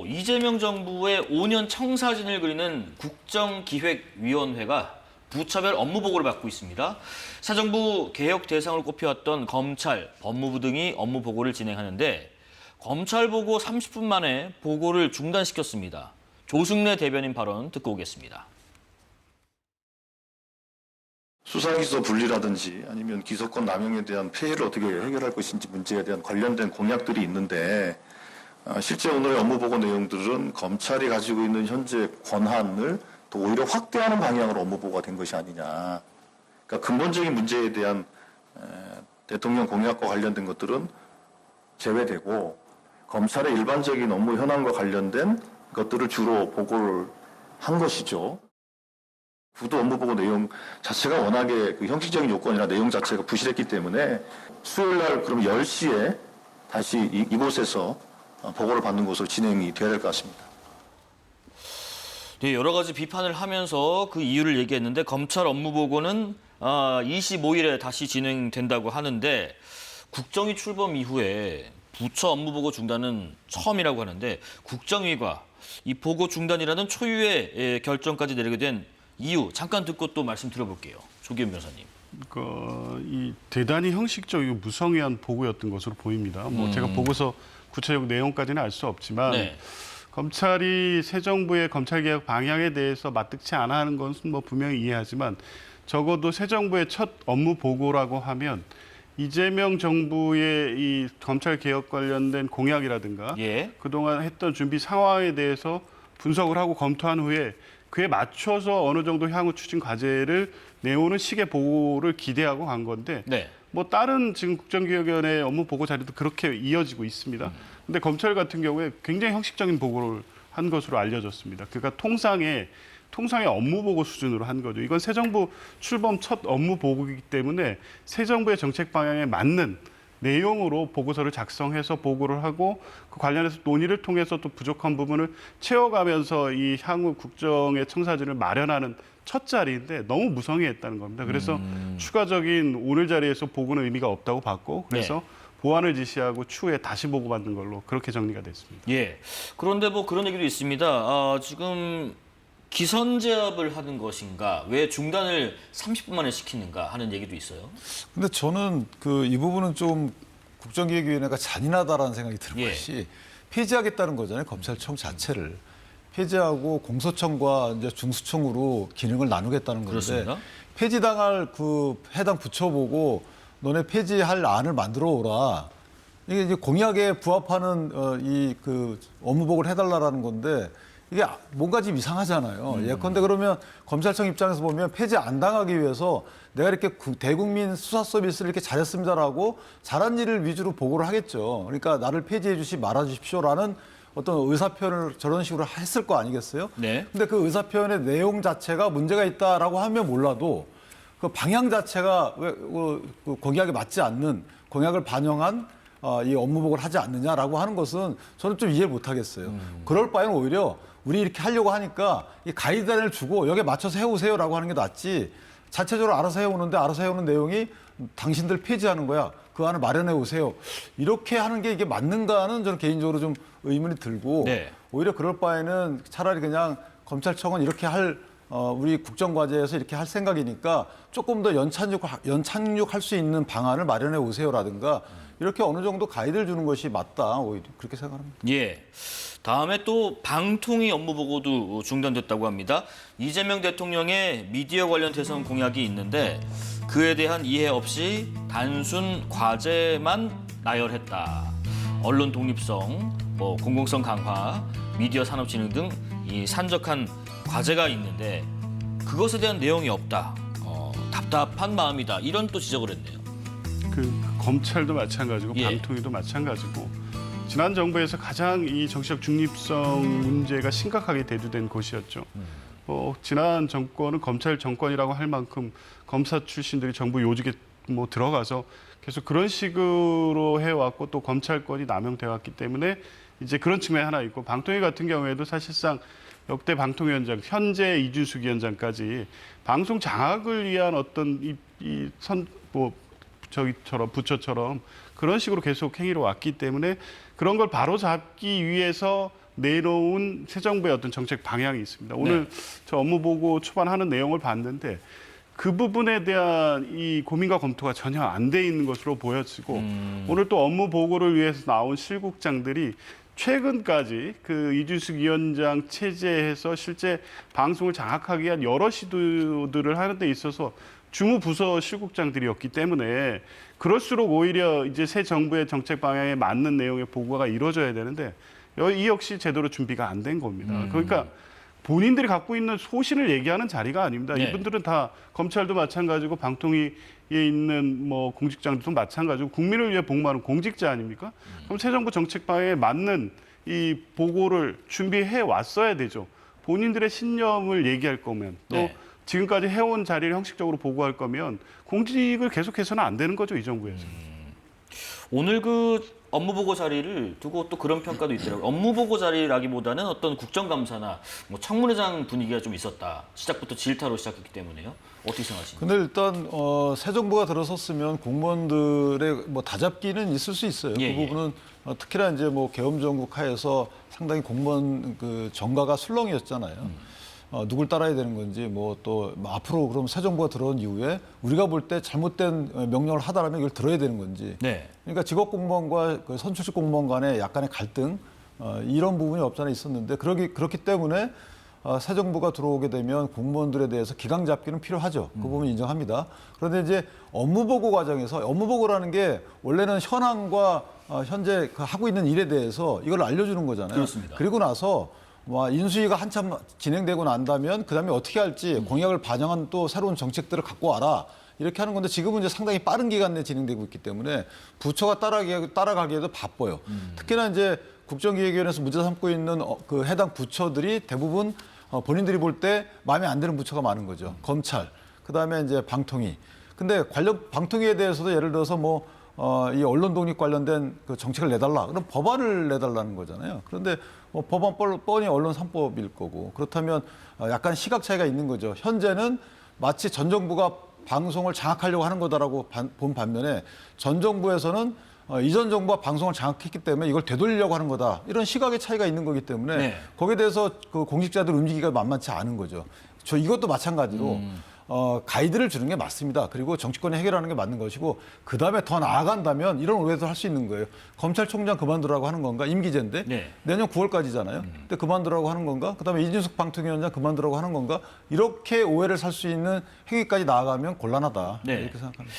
이재명 정부의 5년 청사진을 그리는 국정기획위원회가 부처별 업무 보고를 받고 있습니다. 새 정부 개혁 대상으로 꼽혀왔던 검찰, 법무부 등이 업무 보고를 진행하는데 검찰 보고 30분 만에 보고를 중단시켰습니다. 조승래 대변인 발언 듣고 오겠습니다. 수사기소 분리라든지 아니면 기소권 남용에 대한 폐해를 어떻게 해결할 것인지 문제에 대한 관련된 공약들이 있는데 실제 오늘의 업무보고 내용들은 검찰이 가지고 있는 현재 권한을 또 오히려 확대하는 방향으로 업무보고가 된 것이 아니냐. 그러니까 근본적인 문제에 대한 대통령 공약과 관련된 것들은 제외되고 검찰의 일반적인 업무 현황과 관련된 것들을 주로 보고를 한 것이죠. 구도 업무보고 내용 자체가 워낙에 그 형식적인 요건이나 내용 자체가 부실했기 때문에 수요일 날 그럼 10시에 다시 이곳에서 보고를 받는 것으로 진행이 되어야 될 것 같습니다. 네, 여러 가지 비판을 하면서 그 이유를 얘기했는데 검찰 업무 보고는 25일에 다시 진행된다고 하는데 국정위 출범 이후에 부처 업무 보고 중단은 처음이라고 하는데 국정위가 이 보고 중단이라는 초유의 결정까지 내리게 된 이유 잠깐 듣고 또 말씀 드려볼게요. 조기현 변호사님. 이 대단히 형식적이고 무성의한 보고였던 것으로 보입니다. 제가 보고서 구체적 내용까지는 알 수 없지만 네. 검찰이 새 정부의 검찰개혁 방향에 대해서 마뜩치 않아 하는 것은 분명히 이해하지만 적어도 새 정부의 첫 업무 보고라고 하면 이재명 정부의 이 검찰개혁 관련된 공약이라든가 예. 그동안 했던 준비 상황에 대해서 분석을 하고 검토한 후에 그에 맞춰서 어느 정도 향후 추진 과제를 내오는 식의 보고를 기대하고 간 건데 네. 다른 지금 국정기획위원회 업무 보고 자료도 그렇게 이어지고 있습니다. 근데 검찰 같은 경우에 굉장히 형식적인 보고를 한 것으로 알려졌습니다. 그러니까 통상의 업무 보고 수준으로 한 거죠. 이건 새 정부 출범 첫 업무 보고이기 때문에 새 정부의 정책 방향에 맞는 내용으로 보고서를 작성해서 보고를 하고 그 관련해서 논의를 통해서 또 부족한 부분을 채워가면서 이 향후 국정의 청사진을 마련하는 첫 자리인데 너무 무성의했다는 겁니다. 그래서 추가적인 오늘 자리에서 보고는 의미가 없다고 봤고 그래서 네. 보완을 지시하고 추후에 다시 보고받는 걸로 그렇게 정리가 됐습니다. 예. 그런데 그런 얘기도 있습니다. 지금 기선제압을 하는 것인가, 왜 중단을 30분 만에 시키는가 하는 얘기도 있어요. 근데 저는 이 부분은 좀 국정기획위원회가 잔인하다라는 생각이 드는 예. 것이 폐지하겠다는 거잖아요. 검찰청 자체를 폐지하고 공소청과 이제 중수청으로 기능을 나누겠다는 건데 그렇습니다. 폐지당할 그 해당 부처 보고 너네 폐지할 안을 만들어 오라. 이게 이제 공약에 부합하는 업무 보고를 해달라라는 건데 이게 뭔가 좀 이상하잖아요. 예컨대 그러면 검찰청 입장에서 보면 폐지 안 당하기 위해서 내가 이렇게 대국민 수사 서비스를 이렇게 잘했습니다라고 잘한 일을 위주로 보고를 하겠죠. 그러니까 나를 폐지해 주시 말아 주십시오라는 어떤 의사표현을 저런 식으로 했을 거 아니겠어요? 네. 근데 그 의사표현의 내용 자체가 문제가 있다라고 하면 몰라도 그 방향 자체가 왜 그 공약에 맞지 않는 공약을 반영한 이 업무 보고를 하지 않느냐라고 하는 것은 저는 좀 이해를 못 하겠어요. 그럴 바에는 오히려 우리 이렇게 하려고 하니까 이 가이드라인을 주고 여기에 맞춰서 해오세요라고 하는 게 낫지 자체적으로 알아서 해오는데 알아서 해오는 내용이 당신들 폐지하는 거야. 그 안을 마련해 오세요. 이렇게 하는 게 이게 맞는가는 저는 개인적으로 좀 의문이 들고 네. 오히려 그럴 바에는 차라리 그냥 검찰청은 이렇게 우리 국정과제에서 이렇게 할 생각이니까 조금 더 연착륙할 수 있는 방안을 마련해 오세요라든가 이렇게 어느 정도 가이드를 주는 것이 맞다. 오히려 그렇게 생각합니다. 예. 다음에 또 방통위 업무 보고도 중단됐다고 합니다. 이재명 대통령의 미디어 관련 대선 공약이 있는데 그에 대한 이해 없이 단순 과제만 나열했다. 언론 독립성, 공공성 강화, 미디어 산업 진흥 등 이 산적한 과제가 있는데 그것에 대한 내용이 없다. 답답한 마음이다. 이런 또 지적을 했네요. 검찰도 마찬가지고 예. 방통위도 마찬가지고 지난 정부에서 가장 이 정치적 중립성 문제가 심각하게 대두된 곳이었죠. 지난 정권은 검찰 정권이라고 할 만큼 검사 출신들이 정부 요직에 들어가서 계속 그런 식으로 해왔고 또 검찰권이 남용돼 왔기 때문에 이제 그런 측면이 하나 있고 방통위 같은 경우에도 사실상 역대 방통위원장 현재 이준숙 위원장까지 방송 장악을 위한 어떤 부처처럼 그런 식으로 계속 행위로 왔기 때문에 그런 걸 바로잡기 위해서 내놓은 새 정부의 어떤 정책 방향이 있습니다. 오늘 저 업무 보고 초반하는 내용을 봤는데 그 부분에 대한 이 고민과 검토가 전혀 안 돼 있는 것으로 보여지고 오늘 또 업무 보고를 위해서 나온 실국장들이 최근까지 그 이준석 위원장 체제에서 실제 방송을 장악하기 위한 여러 시도들을 하는 데 있어서 주무 부서 실국장들이었기 때문에 그럴수록 오히려 이제 새 정부의 정책 방향에 맞는 내용의 보고가 이루어져야 되는데 이 역시 제대로 준비가 안 된 겁니다. 그러니까 본인들이 갖고 있는 소신을 얘기하는 자리가 아닙니다. 네. 이분들은 다 검찰도 마찬가지고 방통위에 있는 뭐 공직자들도 마찬가지고 국민을 위해 복무하는 공직자 아닙니까? 그럼 새 정부 정책 방향에 맞는 이 보고를 준비해 왔어야 되죠. 본인들의 신념을 얘기할 거면 또 네. 지금까지 해온 자리를 형식적으로 보고할 거면 공직을 계속해서는 안 되는 거죠, 이 정부에서. 오늘 그 업무보고 자리를 두고 또 그런 평가도 있더라고요. 업무보고 자리라기보다는 어떤 국정감사나 뭐 청문회장 분위기가 좀 있었다. 시작부터 질타로 시작했기 때문에요. 어떻게 생각하십니까? 근데 일단 새 정부가 들어섰으면 공무원들의 뭐 다잡기는 있을 수 있어요. 예, 그 부분은 특히나 이제 뭐 계엄정국 하에서 상당히 공무원 그 정가가 술렁이었잖아요. 누굴 따라야 되는 건지 뭐 또 앞으로 그럼 새 정부가 들어온 이후에 우리가 볼 때 잘못된 명령을 하다라면 이걸 들어야 되는 건지. 네. 그러니까 직업 공무원과 그 선출직 공무원 간의 약간의 갈등 이런 부분이 없잖아 있었는데 그렇기 때문에 새 정부가 들어오게 되면 공무원들에 대해서 기강 잡기는 필요하죠. 그 부분 인정합니다. 그런데 이제 업무보고 과정에서 업무보고라는 게 원래는 현황과 현재 그 하고 있는 일에 대해서 이걸 알려주는 거잖아요. 그렇습니다. 그리고 나서 인수위가 한참 진행되고 난다면 그다음에 어떻게 할지 공약을 반영한 또 새로운 정책들을 갖고 와라. 이렇게 하는 건데 지금은 이제 상당히 빠른 기간 내에 진행되고 있기 때문에 부처가 따라가기에도 바빠요. 특히나 이제 국정기획위원회에서 문제 삼고 있는 그 해당 부처들이 대부분 본인들이 볼 때 마음에 안 드는 부처가 많은 거죠. 검찰, 그다음에 이제 방통위. 근데 관련 방통위에 대해서도 예를 들어서 이 언론 독립 관련된 그 정책을 내달라. 그럼 법안을 내달라는 거잖아요. 그런데 법안 뻔히 언론 3법일 거고 그렇다면 약간 시각 차이가 있는 거죠. 현재는 마치 전 정부가 방송을 장악하려고 하는 거다라고 본 반면에 전 정부에서는 이전 정부가 방송을 장악했기 때문에 이걸 되돌리려고 하는 거다. 이런 시각의 차이가 있는 거기 때문에 네. 거기에 대해서 그 공직자들 움직이기가 만만치 않은 거죠. 이것도 마찬가지로 가이드를 주는 게 맞습니다. 그리고 정치권이 해결하는 게 맞는 것이고 그다음에 더 나아간다면 이런 오해도 할 수 있는 거예요. 검찰총장 그만두라고 하는 건가? 임기제인데 네. 내년 9월까지잖아요. 근데 그만두라고 하는 건가? 그다음에 이준석 방통위원장 그만두라고 하는 건가? 이렇게 오해를 살 수 있는 행위까지 나아가면 곤란하다. 네. 이렇게 생각합니다.